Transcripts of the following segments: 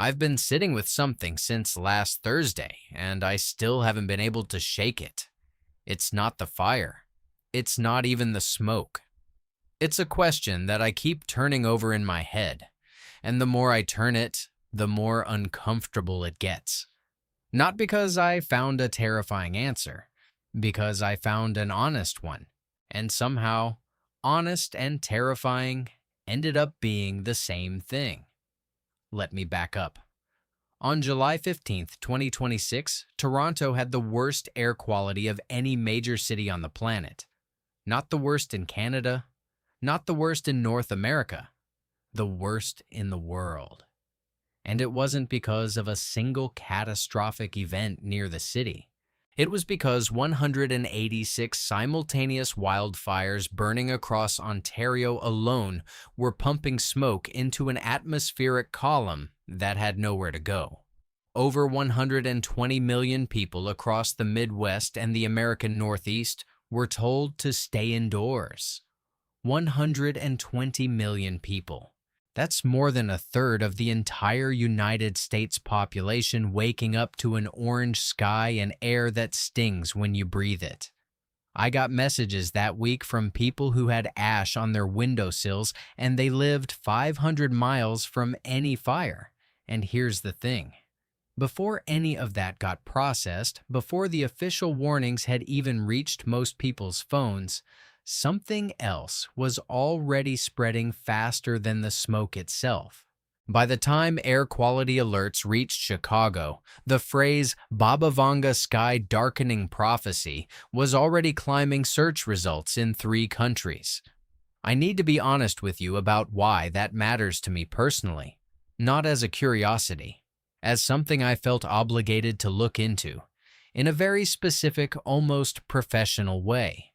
I've been sitting with something since last Thursday, and I still haven't been able to shake it. It's not the fire. It's not even the smoke. It's a question that I keep turning over in my head, and the more I turn it, the more uncomfortable it gets. Not because I found a terrifying answer, because I found an honest one, and somehow, honest and terrifying ended up being the same thing. Let me back up. On July 15th, 2026, Toronto had the worst air quality of any major city on the planet. Not the worst in Canada, not the worst in North America, the worst in the world. And it wasn't because of a single catastrophic event near the city. It was because 186 simultaneous wildfires burning across Ontario alone were pumping smoke into an atmospheric column that had nowhere to go. Over 120 million people across the Midwest and the American Northeast were told to stay indoors. 120 million people. That's more than a third of the entire United States population waking up to an orange sky and air that stings when you breathe it. I got messages that week from people who had ash on their windowsills and they lived 500 miles from any fire. And here's the thing. Before any of that got processed, before the official warnings had even reached most people's phones, something else was already spreading faster than the smoke itself. By the time air quality alerts reached Chicago, the phrase Baba Vanga sky darkening prophecy was already climbing search results in 3 countries. I need to be honest with you about why that matters to me personally, not as a curiosity, as something I felt obligated to look into, in a very specific, almost professional way.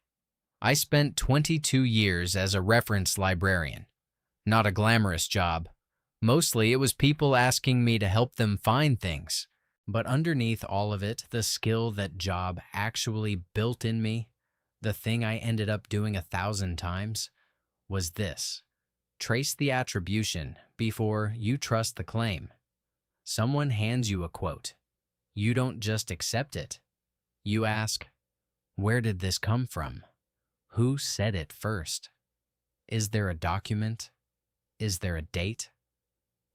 I spent 22 years as a reference librarian. Not a glamorous job. Mostly it was people asking me to help them find things. But underneath all of it, the skill that job actually built in me, the thing I ended up doing 1,000 times, was this. Trace the attribution before you trust the claim. Someone hands you a quote. You don't just accept it. You ask, where did this come from? Who said it first? Is there a document? Is there a date?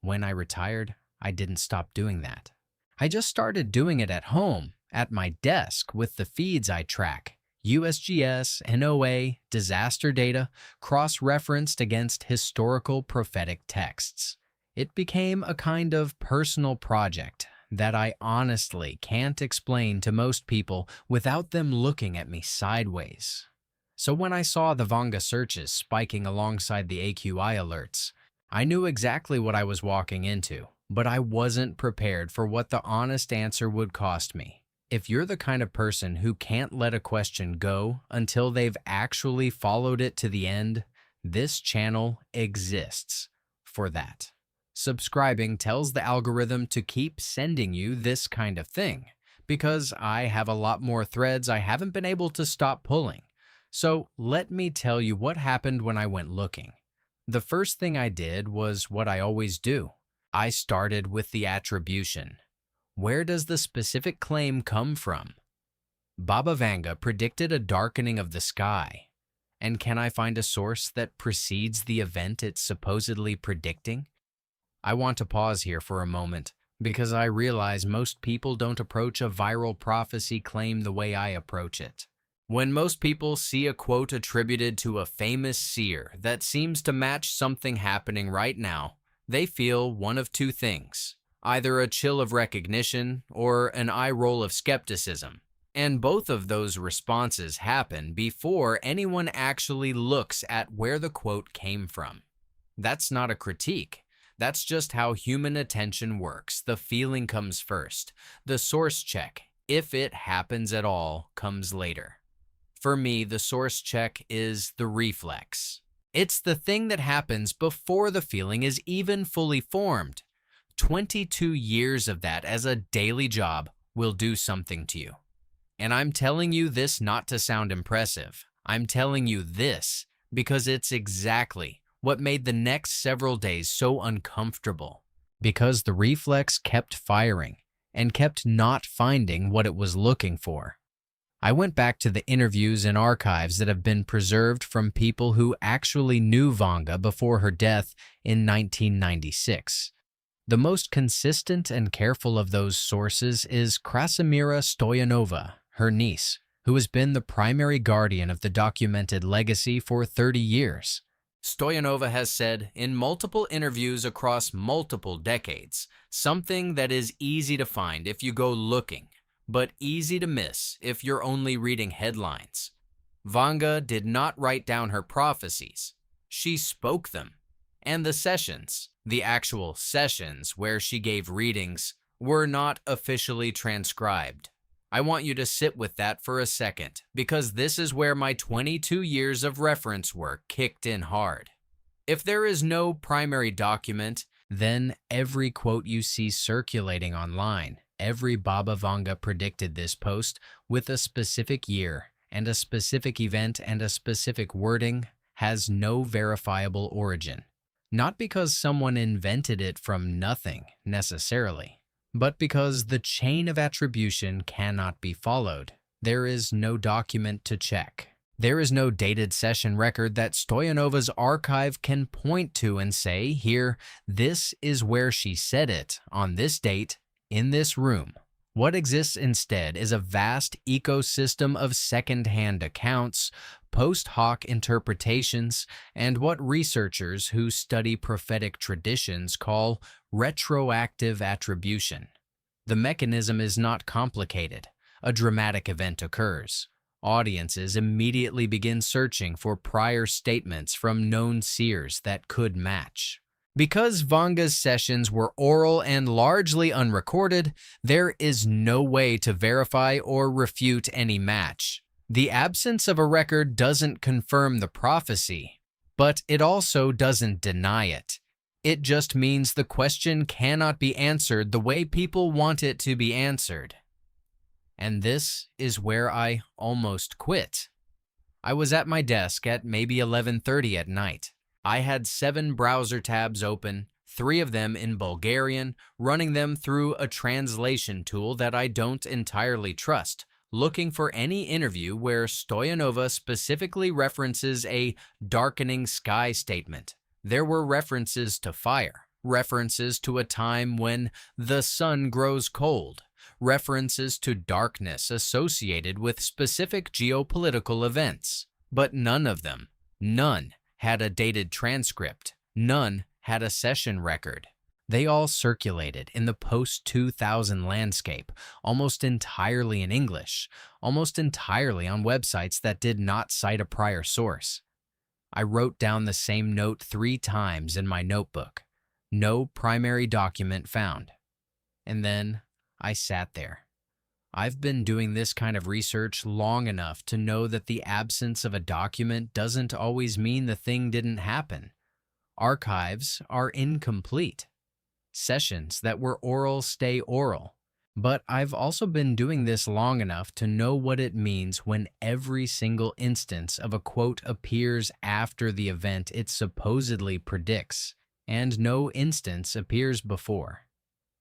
When I retired, I didn't stop doing that. I just started doing it at home, at my desk, with the feeds I track, USGS, NOAA, disaster data, cross-referenced against historical prophetic texts. It became a kind of personal project that I honestly can't explain to most people without them looking at me sideways. So when I saw the Vanga searches spiking alongside the AQI alerts, I knew exactly what I was walking into, but I wasn't prepared for what the honest answer would cost me. If you're the kind of person who can't let a question go until they've actually followed it to the end, this channel exists for that. Subscribing tells the algorithm to keep sending you this kind of thing, because I have a lot more threads I haven't been able to stop pulling. So let me tell you what happened when I went looking. The first thing I did was what I always do. I started with the attribution. Where does the specific claim come from? Baba Vanga predicted a darkening of the sky. And can I find a source that precedes the event it's supposedly predicting? I want to pause here for a moment because I realize most people don't approach a viral prophecy claim the way I approach it. When most people see a quote attributed to a famous seer that seems to match something happening right now, they feel one of 2 things, either a chill of recognition or an eye roll of skepticism. And both of those responses happen before anyone actually looks at where the quote came from. That's not a critique. That's just how human attention works. The feeling comes first. The source check, if it happens at all, comes later. For me, the source check is the reflex. It's the thing that happens before the feeling is even fully formed. 22 years of that as a daily job will do something to you. And I'm telling you this not to sound impressive. I'm telling you this because it's exactly what made the next several days so uncomfortable. because the reflex kept firing and kept not finding what it was looking for. I went back to the interviews and archives that have been preserved from people who actually knew Vanga before her death in 1996. The most consistent and careful of those sources is Krasimira Stoyanova, her niece, who has been the primary guardian of the documented legacy for 30 years. Stoyanova has said in multiple interviews across multiple decades, something that is easy to find if you go looking, but easy to miss if you're only reading headlines. Vanga did not write down her prophecies. She spoke them. And the sessions, the actual sessions where she gave readings, were not officially transcribed. I want you to sit with that for a second, because this is where my 22 years of reference work kicked in hard. If there is no primary document, then every quote you see circulating online, every Baba Vanga predicted this post with a specific year and a specific event and a specific wording, has no verifiable origin. Not because someone invented it from nothing, necessarily, but because the chain of attribution cannot be followed. There is no document to check. There is no dated session record that Stoyanova's archive can point to and say, here, this is where she said it, on this date, in this room. What exists instead is a vast ecosystem of second-hand accounts, post hoc interpretations, and what researchers who study prophetic traditions call retroactive attribution. The mechanism is not complicated. A dramatic event occurs. Audiences immediately begin searching for prior statements from known seers that could match. Because Vanga's sessions were oral and largely unrecorded, there is no way to verify or refute any match. The absence of a record doesn't confirm the prophecy, but it also doesn't deny it. It just means the question cannot be answered the way people want it to be answered. And this is where I almost quit. I was at my desk at maybe 11:30 at night. I had 7 browser tabs open, 3 of them in Bulgarian, running them through a translation tool that I don't entirely trust, looking for any interview where Stoyanova specifically references a darkening sky statement. There were references to fire, references to a time when the sun grows cold, references to darkness associated with specific geopolitical events, but none of them, none, had a dated transcript. None had a session record. They all circulated in the post-2000 landscape, almost entirely in English, almost entirely on websites that did not cite a prior source. I wrote down the same note 3 times in my notebook. No primary document found. And then I sat there. I've been doing this kind of research long enough to know that the absence of a document doesn't always mean the thing didn't happen. Archives are incomplete. Sessions that were oral stay oral. But I've also been doing this long enough to know what it means when every single instance of a quote appears after the event it supposedly predicts, and no instance appears before.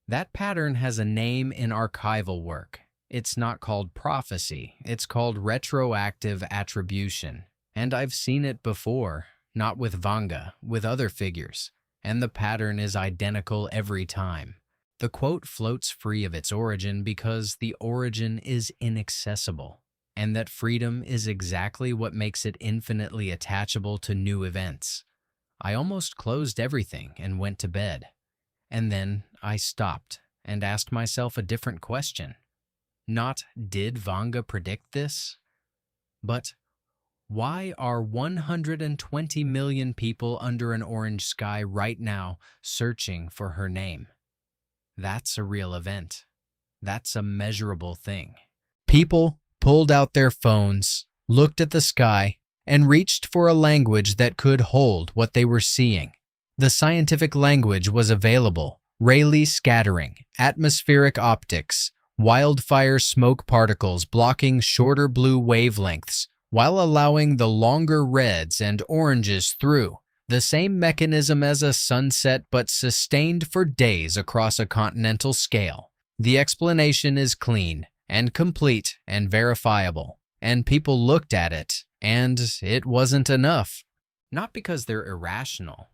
That pattern has a name in archival work. It's not called prophecy, it's called retroactive attribution. And I've seen it before, not with Vanga, with other figures, and the pattern is identical every time. The quote floats free of its origin because the origin is inaccessible, and that freedom is exactly what makes it infinitely attachable to new events. I almost closed everything and went to bed. And then I stopped and asked myself a different question. Not, did Vanga predict this? But, why are 120 million people under an orange sky right now searching for her name? That's a real event. That's a measurable thing. People pulled out their phones, looked at the sky, and reached for a language that could hold what they were seeing. The scientific language was available: Rayleigh scattering, atmospheric optics, wildfire smoke particles blocking shorter blue wavelengths while allowing the longer reds and oranges through. The same mechanism as a sunset, but sustained for days across a continental scale. The explanation is clean and complete and verifiable, and people looked at it, and it wasn't enough. Not because they're irrational,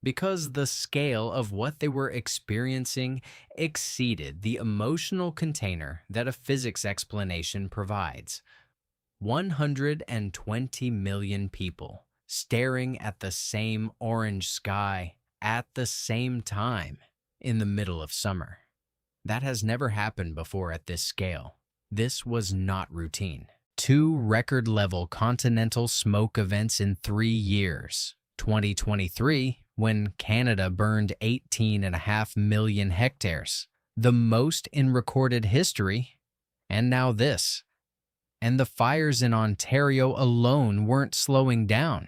because the scale of what they were experiencing exceeded the emotional container that a physics explanation provides. 120 million people staring at the same orange sky at the same time in the middle of summer. That has never happened before at this scale. This was not routine. 2 record-level continental smoke events in 3 years. 2023, when Canada burned 18.5 million hectares, the most in recorded history, and now this. And the fires in Ontario alone weren't slowing down.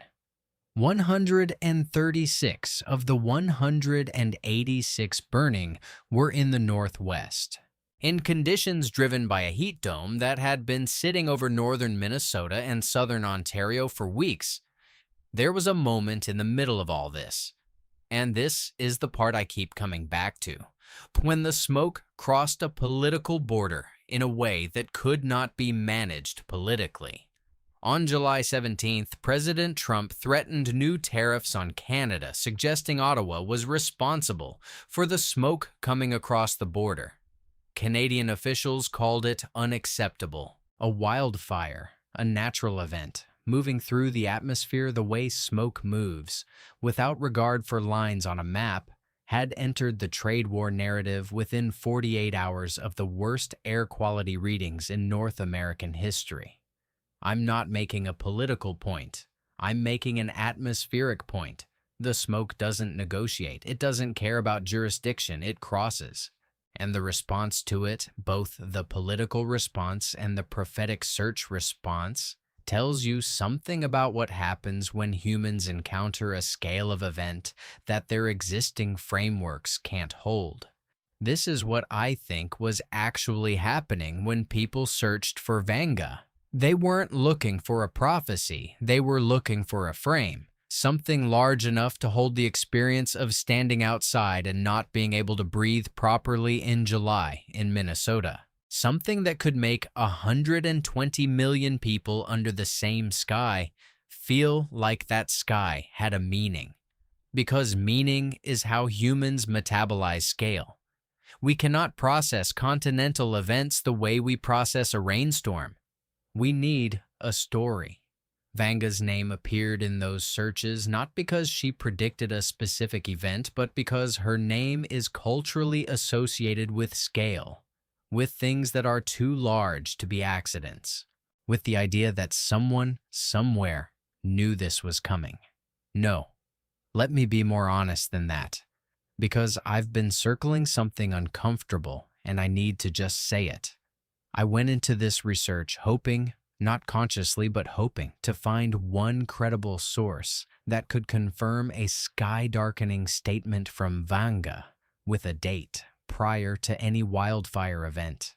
136 of the 186 burning were in the Northwest, in conditions driven by a heat dome that had been sitting over northern Minnesota and southern Ontario for weeks. There was a moment in the middle of all this, and this is the part I keep coming back to, when the smoke crossed a political border in a way that could not be managed politically. On July 17th, President Trump threatened new tariffs on Canada, suggesting Ottawa was responsible for the smoke coming across the border. Canadian officials called it unacceptable, a wildfire, a natural event, moving through the atmosphere the way smoke moves, without regard for lines on a map, had entered the trade war narrative within 48 hours of the worst air quality readings in North American history. I'm not making a political point. I'm making an atmospheric point. The smoke doesn't negotiate. It doesn't care about jurisdiction. It crosses. And the response to it, both the political response and the prophetic search response, tells you something about what happens when humans encounter a scale of event that their existing frameworks can't hold. This is what I think was actually happening when people searched for Vanga. They weren't looking for a prophecy, they were looking for a frame, something large enough to hold the experience of standing outside and not being able to breathe properly in July in Minnesota. Something that could make 120 million people under the same sky feel like that sky had a meaning. Because meaning is how humans metabolize scale. We cannot process continental events the way we process a rainstorm. We need a story. Vanga's name appeared in those searches not because she predicted a specific event, but because her name is culturally associated with scale, with things that are too large to be accidents, with the idea that someone, somewhere, knew this was coming. No, let me be more honest than that, because I've been circling something uncomfortable and I need to just say it. I went into this research hoping, not consciously but hoping, to find one credible source that could confirm a sky-darkening statement from Vanga with a date prior to any wildfire event.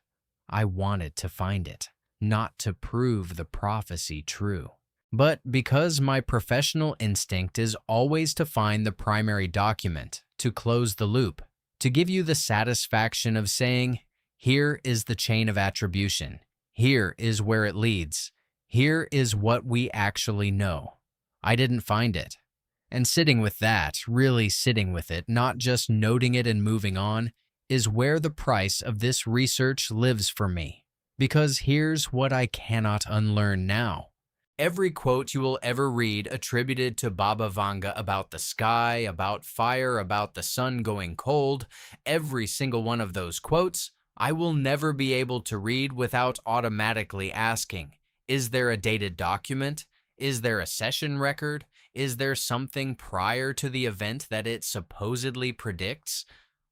I wanted to find it, not to prove the prophecy true, but because my professional instinct is always to find the primary document, to close the loop, to give you the satisfaction of saying, here is the chain of attribution. Here is where it leads. Here is what we actually know. I didn't find it. And sitting with that, really sitting with it, not just noting it and moving on, is where the price of this research lives for me. Because here's what I cannot unlearn now. Every quote you will ever read attributed to Baba Vanga about the sky, about fire, about the sun going cold, every single one of those quotes, I will never be able to read without automatically asking, is there a dated document? Is there a session record? Is there something prior to the event that it supposedly predicts?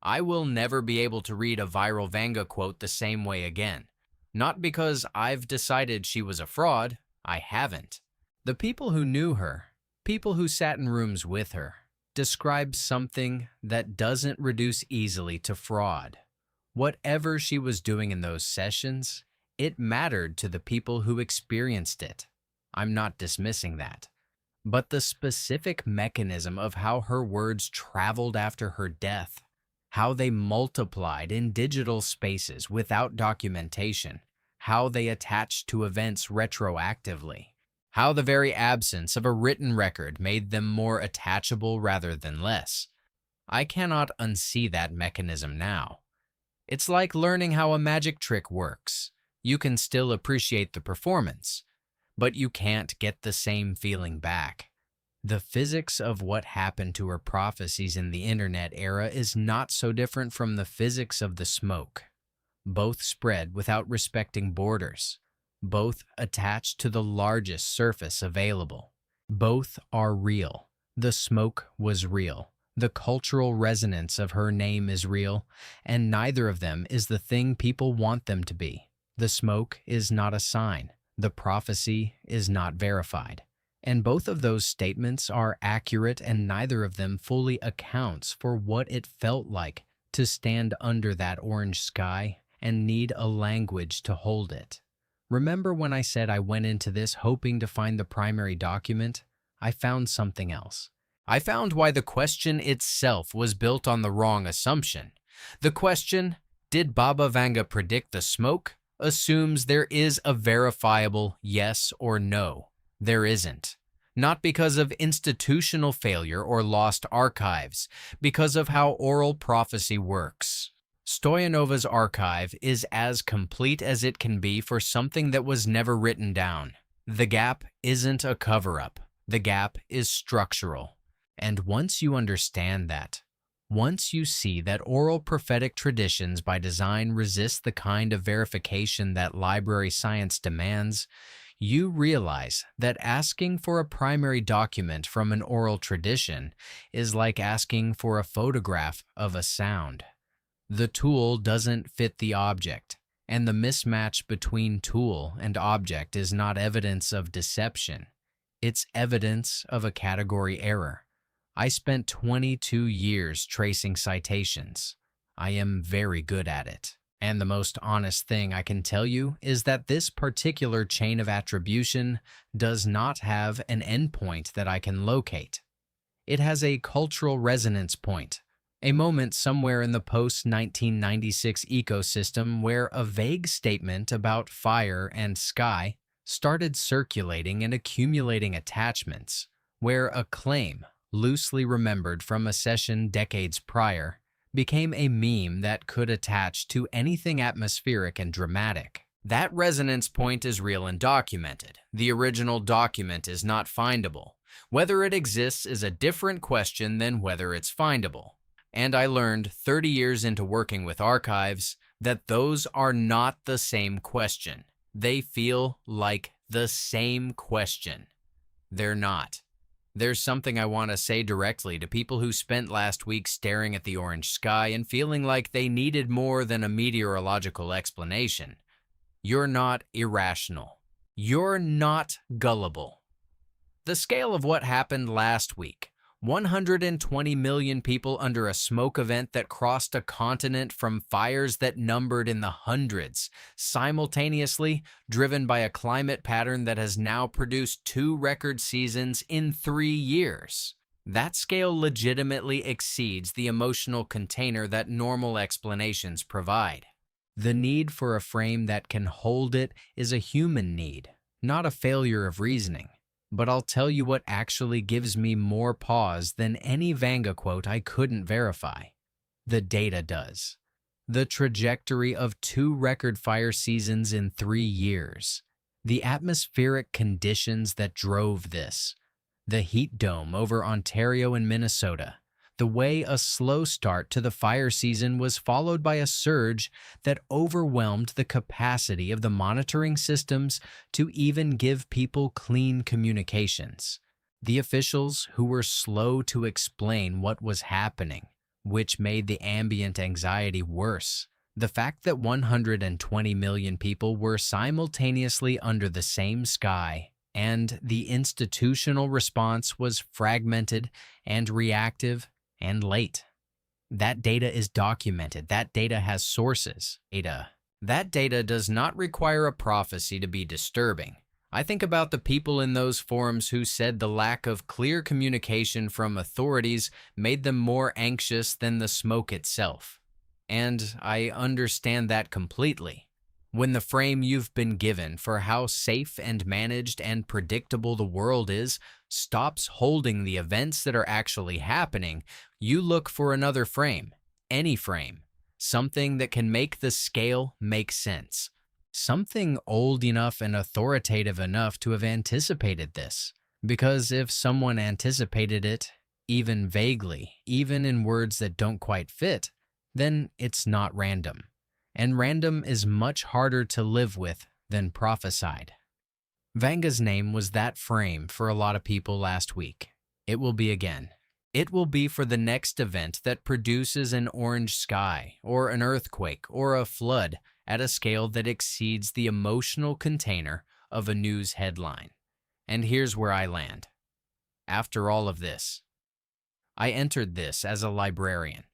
I will never be able to read a viral Vanga quote the same way again. Not because I've decided she was a fraud, I haven't. The people who knew her, people who sat in rooms with her, describe something that doesn't reduce easily to fraud. Whatever she was doing in those sessions, it mattered to the people who experienced it. I'm not dismissing that. but the specific mechanism of how her words traveled after her death, how they multiplied in digital spaces without documentation, how they attached to events retroactively, how the very absence of a written record made them more attachable rather than less. I cannot unsee that mechanism now. It's like learning how a magic trick works. You can still appreciate the performance, but you can't get the same feeling back. The physics of what happened to her prophecies in the internet era is not so different from the physics of the smoke. Both spread without respecting borders. Both attached to the largest surface available. Both are real. The smoke was real. The cultural resonance of her name is real, and neither of them is the thing people want them to be. The smoke is not a sign. The prophecy is not verified. And both of those statements are accurate, and neither of them fully accounts for what it felt like to stand under that orange sky and need a language to hold it. Remember when I said I went into this hoping to find the primary document? I found something else. I found why the question itself was built on the wrong assumption. The question, did Baba Vanga predict the smoke, assumes there is a verifiable yes or no. There isn't. Not because of institutional failure or lost archives, because of how oral prophecy works. Stoyanova's archive is as complete as it can be for something that was never written down. The gap isn't a cover-up. The gap is structural. And once you understand that, once you see that oral prophetic traditions by design resist the kind of verification that library science demands, you realize that asking for a primary document from an oral tradition is like asking for a photograph of a sound. The tool doesn't fit the object, and the mismatch between tool and object is not evidence of deception. It's evidence of a category error. I spent 22 years tracing citations. I am very good at it. And the most honest thing I can tell you is that this particular chain of attribution does not have an endpoint that I can locate. It has a cultural resonance point, a moment somewhere in the post-1996 ecosystem where a vague statement about fire and sky started circulating and accumulating attachments, where a claim, loosely remembered from a session decades prior, became a meme that could attach to anything atmospheric and dramatic. That resonance point is real and documented. The original document is not findable. Whether it exists is a different question than whether it's findable. And I learned 30 years into working with archives that those are not the same question. They feel like the same question. They're not. There's something I want to say directly to people who spent last week staring at the orange sky and feeling like they needed more than a meteorological explanation. You're not irrational. You're not gullible. The scale of what happened last week, 120 million people under a smoke event that crossed a continent from fires that numbered in the hundreds, simultaneously driven by a climate pattern that has now produced 2 record seasons in 3 years. That scale legitimately exceeds the emotional container that normal explanations provide. The need for a frame that can hold it is a human need, not a failure of reasoning. But I'll tell you what actually gives me more pause than any Vanga quote I couldn't verify. The data does. The trajectory of 2 record fire seasons in 3 years. The atmospheric conditions that drove this. The heat dome over Ontario and Minnesota. The way a slow start to the fire season was followed by a surge that overwhelmed the capacity of the monitoring systems to even give people clean communications. The officials who were slow to explain what was happening, which made the ambient anxiety worse. The fact that 120 million people were simultaneously under the same sky, and the institutional response was fragmented and reactive and late. That data is documented. That data has sources. That data does not require a prophecy to be disturbing. I think about the people in those forums who said the lack of clear communication from authorities made them more anxious than the smoke itself. And I understand that completely. When the frame you've been given for how safe and managed and predictable the world is stops holding the events that are actually happening, you look for another frame, any frame, something that can make the scale make sense. Something old enough and authoritative enough to have anticipated this. Because if someone anticipated it, even vaguely, even in words that don't quite fit, then it's not random. And random is much harder to live with than prophesied. Vanga's name was that frame for a lot of people last week. It will be again. It will be for the next event that produces an orange sky, or an earthquake, or a flood at a scale that exceeds the emotional container of a news headline. And here's where I land. After all of this, I entered this as a librarian.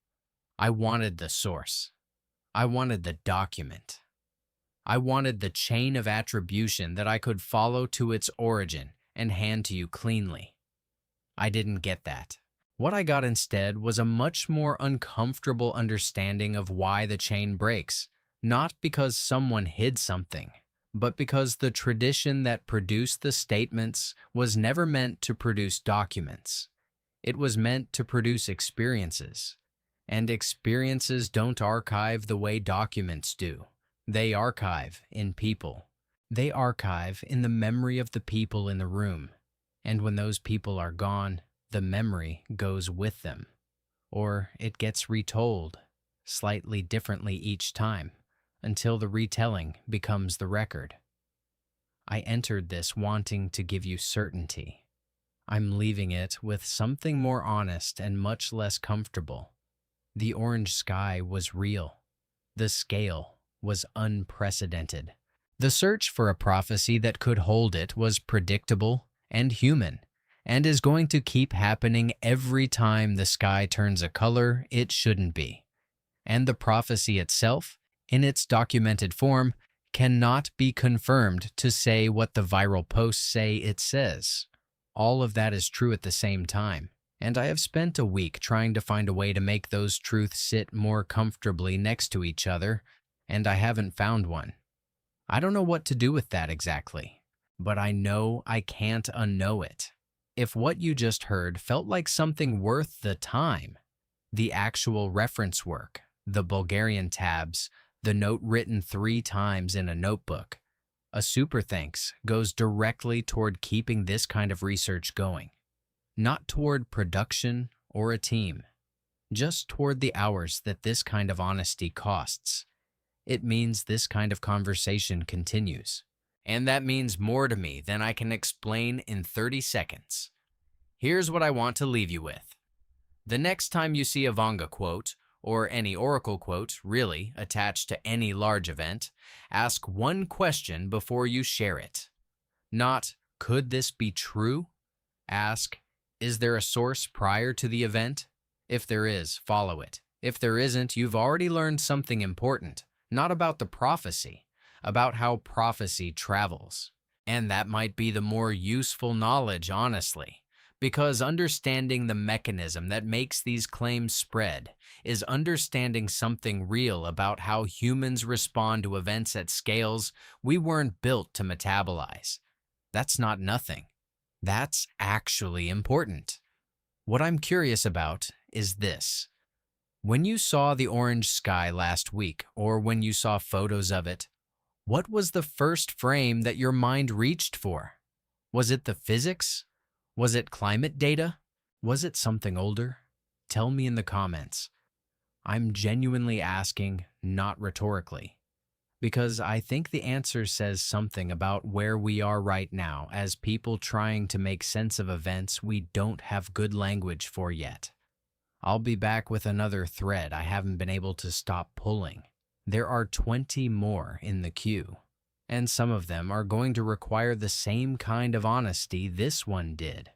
I wanted the source. I wanted the document. I wanted the chain of attribution that I could follow to its origin and hand to you cleanly. I didn't get that. What I got instead was a much more uncomfortable understanding of why the chain breaks, not because someone hid something, but because the tradition that produced the statements was never meant to produce documents. It was meant to produce experiences. And experiences don't archive the way documents do. They archive in people. They archive in the memory of the people in the room. And when those people are gone, the memory goes with them. Or it gets retold, slightly differently each time, until the retelling becomes the record. I entered this wanting to give you certainty. I'm leaving it with something more honest and much less comfortable. The orange sky was real. The scale was unprecedented. The search for a prophecy that could hold it was predictable and human, and is going to keep happening every time the sky turns a color it shouldn't be. And the prophecy itself, in its documented form, cannot be confirmed to say what the viral posts say it says. All of that is true at the same time. And I have spent a week trying to find a way to make those truths sit more comfortably next to each other, and I haven't found one. I don't know what to do with that exactly, but I know I can't unknow it. If what you just heard felt like something worth the time, the actual reference work, the Bulgarian tabs, the note written 3 times in a notebook, a super thanks goes directly toward keeping this kind of research going. Not toward production or a team, just toward the hours that this kind of honesty costs. It means this kind of conversation continues. And that means more to me than I can explain in 30 seconds. Here's what I want to leave you with. The next time you see a Vanga quote, or any oracle quote, really, attached to any large event, ask one question before you share it. Not, could this be true? Ask, is there a source prior to the event? If there is, follow it. If there isn't, you've already learned something important, not about the prophecy, about how prophecy travels. And that might be the more useful knowledge, honestly, because understanding the mechanism that makes these claims spread is understanding something real about how humans respond to events at scales we weren't built to metabolize. That's not nothing. That's actually important. What I'm curious about is this. When you saw the orange sky last week, or when you saw photos of it, what was the first frame that your mind reached for? Was it the physics? Was it climate data? Was it something older? Tell me in the comments. I'm genuinely asking, not rhetorically, because I think the answer says something about where we are right now as people trying to make sense of events we don't have good language for yet. I'll be back with another thread I haven't been able to stop pulling. There are 20 more in the queue, and some of them are going to require the same kind of honesty this one did.